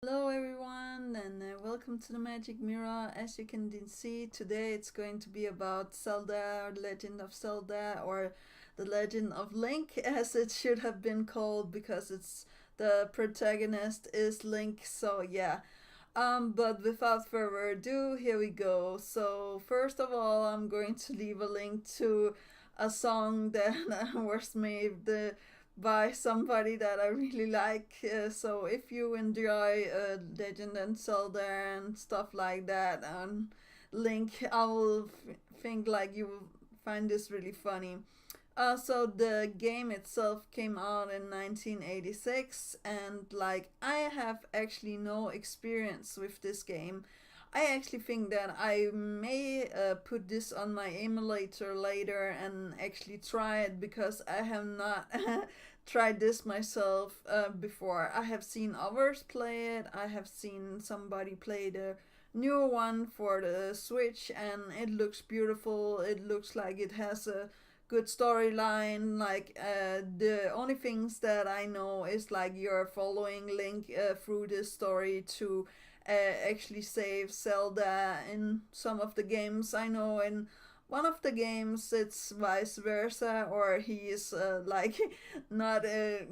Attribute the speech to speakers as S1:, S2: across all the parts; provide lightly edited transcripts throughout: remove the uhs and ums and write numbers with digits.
S1: Hello everyone and welcome to the Magic Mirror. As you can see today it's going to be about Zelda or Legend of Zelda or the Legend of Link as it should have been called because it's the protagonist is Link. So yeah. But without further ado, here we go. So first of all, I'm going to leave a link to a song that was made by somebody that I really like. So if you enjoy Legend and Zelda and stuff like that, link, I will think like you will find this really funny. So the game itself came out in 1986, and like I have actually no experience with this game. I actually think that I may put this on my emulator later and actually try it because I have not tried this myself before. I have seen others play it. I have seen somebody play the newer one for the Switch, and it looks beautiful. It looks like it has a good storyline. Like the only things that I know is like you're following Link through this story to actually save Zelda. In some of the games I know, in one of the games it's vice versa, or he is like not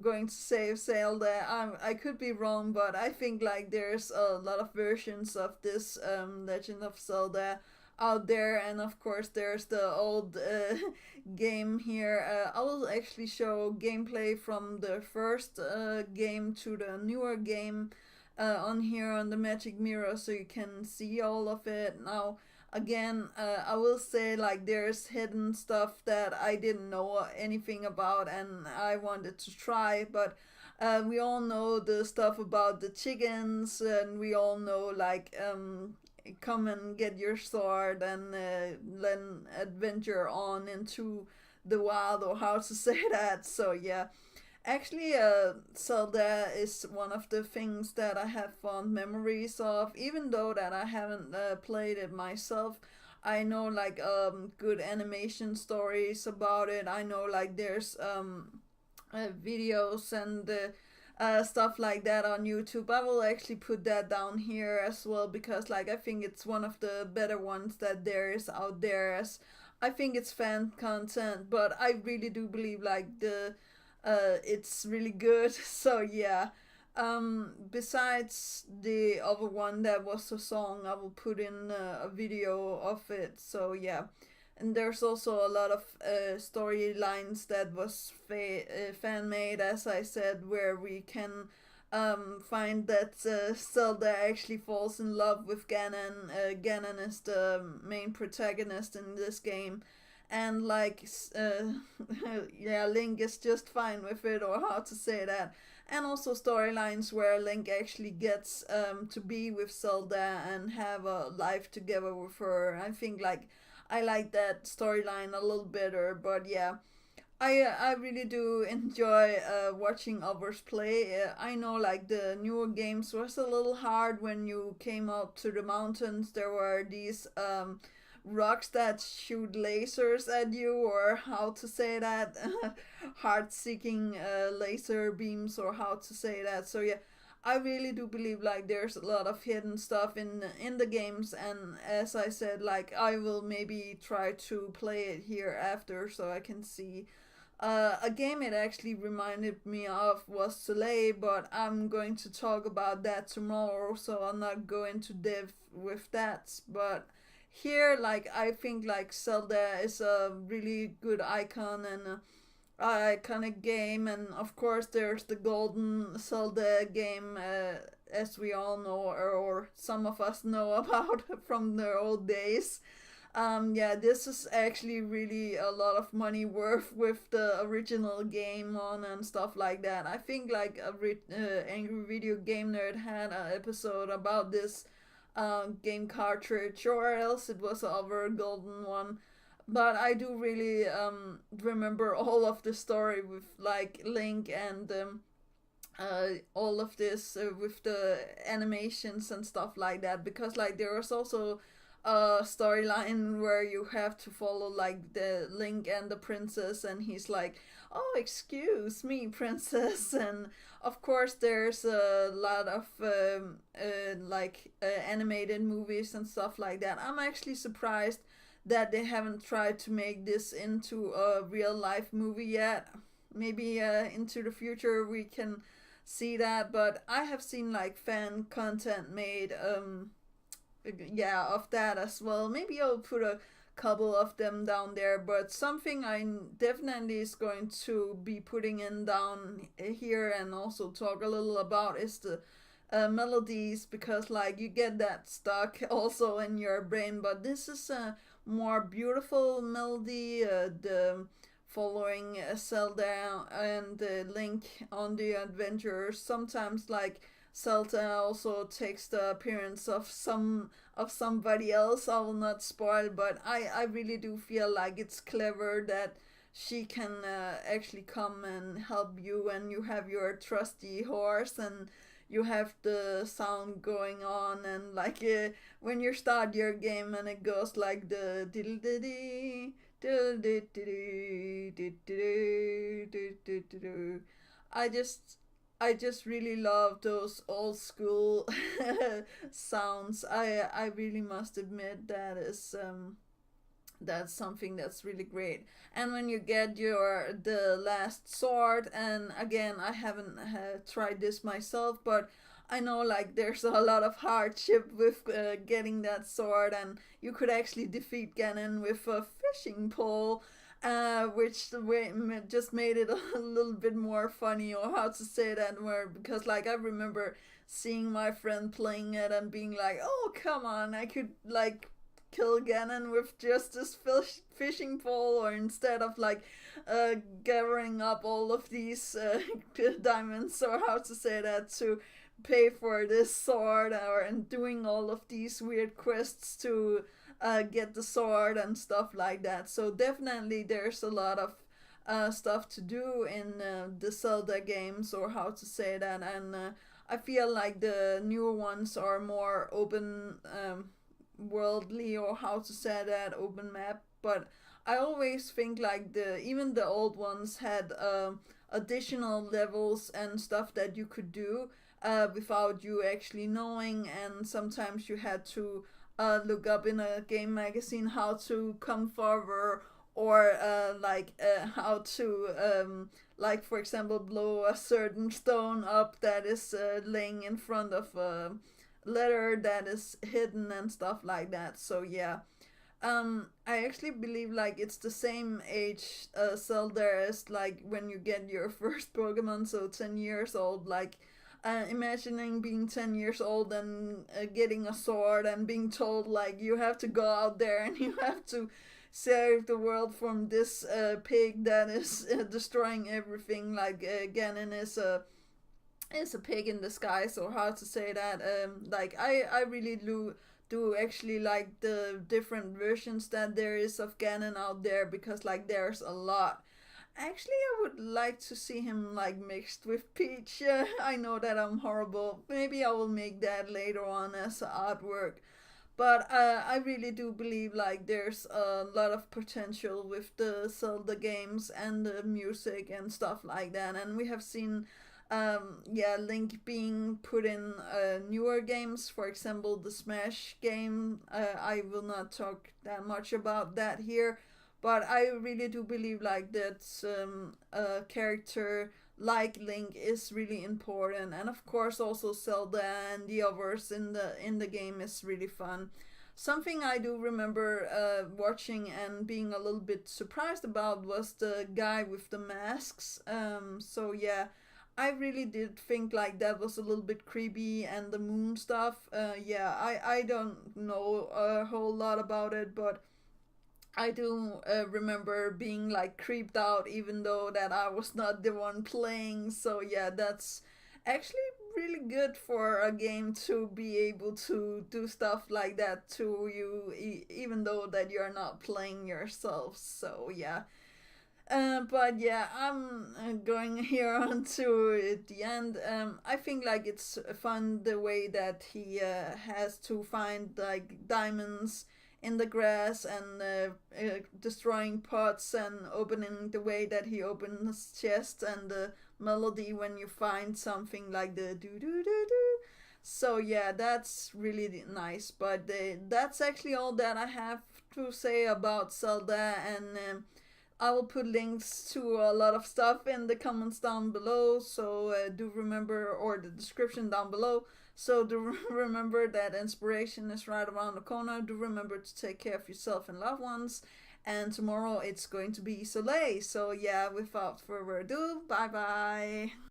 S1: going to save Zelda. I could be wrong, but I think like there's a lot of versions of this Legend of Zelda out there, and of course there's the old game here. I will actually show gameplay from the first game to the newer game on here on the Magic Mirror, so you can see all of it. Now again, I will say like there's hidden stuff that I didn't know anything about and I wanted to try, but we all know the stuff about the chickens, and we all know like come and get your sword and then adventure on into the wild, or how to say that. So yeah, actually, Zelda is one of the things that I have fond memories of, even though that I haven't played it myself. I know like good animation stories about it. I know like there's videos and stuff like that on YouTube. I will actually put that down here as well because like I think it's one of the better ones that there is out there. As I think it's fan content, but I really do believe like the it's really good. So yeah. Besides the other one that was a song, I will put in a video of it. So yeah, and there's also a lot of storylines that was fan made, as I said, where we can find that Zelda actually falls in love with Ganon. Ganon is the main protagonist in this game, and like yeah, Link is just fine with it, or how to say that. And also storylines where Link actually gets to be with Zelda and have a life together with her. I think like I like that storyline a little better, but yeah, I really do enjoy watching others play. I know like the newer games was a little hard when you came out to the mountains. There were these rocks that shoot lasers at you, or how to say that, heart seeking laser beams, or how to say that. So yeah, I really do believe like there's a lot of hidden stuff in the games, and as I said, like I will maybe try to play it here after so I can see. A game it actually reminded me of was Soleil, but I'm going to talk about that tomorrow, so I'll not go into depth with that. But here, like I think like Zelda is a really good icon and iconic game, and of course there's the golden Zelda game, as we all know, or some of us know about from the old days. Yeah, this is actually really a lot of money worth with the original game on and stuff like that. I think like Angry Video Game Nerd had an episode about this game cartridge, or else it was other golden one. But I do really remember all of the story with like Link and all of this with the animations and stuff like that, because like there was also a storyline where you have to follow like the Link and the princess, and he's like, "Oh, excuse me, princess." And of course, there's a lot of animated movies and stuff like that. I'm actually surprised that they haven't tried to make this into a real life movie yet. Maybe into the future we can see that, but I have seen like fan content made yeah, of that as well. Maybe I'll put a couple of them down there, but something I definitely is going to be putting in down here and also talk a little about is the melodies, because like you get that stuck also in your brain, but this is a more beautiful melody, the following Zelda and Link on the adventure. Sometimes like Zelda also takes the appearance of somebody else. I will not spoil, but I really do feel like it's clever that she can actually come and help you, and you have your trusty horse and you have the sound going on, and like when you start your game and it goes like the diddle diddy diddle diddy diddle. I just I just really love those old school sounds. I really must admit that is that's something that's really great. And when you get your the last sword, and again I haven't tried this myself, but I know like there's a lot of hardship with getting that sword, and you could actually defeat Ganon with a fishing pole, which just made it a little bit more funny, or how to say that word, because like I remember seeing my friend playing it and being like, oh come on, I could like kill Ganon with just this fishing pole, or instead of like gathering up all of these diamonds, or how to say that, to pay for this sword, or and doing all of these weird quests to get the sword and stuff like that. So definitely there's a lot of stuff to do in the Zelda games, or how to say that, and I feel like the newer ones are more open worldly, or how to say that, open map. But I always think like the even the old ones had additional levels and stuff that you could do without you actually knowing, and sometimes you had to look up in a game magazine how to come further, or how to like for example blow a certain stone up that is laying in front of a letter that is hidden and stuff like that. So yeah, I actually believe like it's the same age Zelda as like when you get your first Pokemon, so 10 years old. Like imagining being 10 years old and getting a sword and being told like you have to go out there and you have to save the world from this pig that is destroying everything. Like Ganon is a pig in disguise, or how to say that. Like I really do actually like the different versions that there is of Ganon out there, because like there's a lot. Actually, I would like to see him like mixed with Peach. I know that I'm horrible. Maybe I will make that later on as artwork. But I really do believe like there's a lot of potential with the Zelda games and the music and stuff like that. And we have seen, yeah, Link being put in newer games. For example, the Smash game. I will not talk that much about that here, but I really do believe like that a character like Link is really important, and of course also Zelda and the others in the game is really fun. Something I do remember watching and being a little bit surprised about was the guy with the masks. So yeah, I really did think like that was a little bit creepy, and the moon stuff. Yeah, I don't know a whole lot about it, but I do remember being like creeped out, even though that I was not the one playing. So yeah, that's actually really good for a game to be able to do stuff like that to you, even though that you're not playing yourself. So yeah. But yeah, I'm going here on to the end. I think like it's fun the way that he has to find like diamonds in the grass and destroying pots and opening the way that he opens his chest, and the melody when you find something like the do do do do. So yeah, that's really nice. But that's actually all that I have to say about Zelda, and I will put links to a lot of stuff in the comments down below. So do remember, or the description down below. So do remember that inspiration is right around the corner. Do remember to take care of yourself and loved ones. And tomorrow it's going to be Soleil. So yeah, without further ado, bye bye.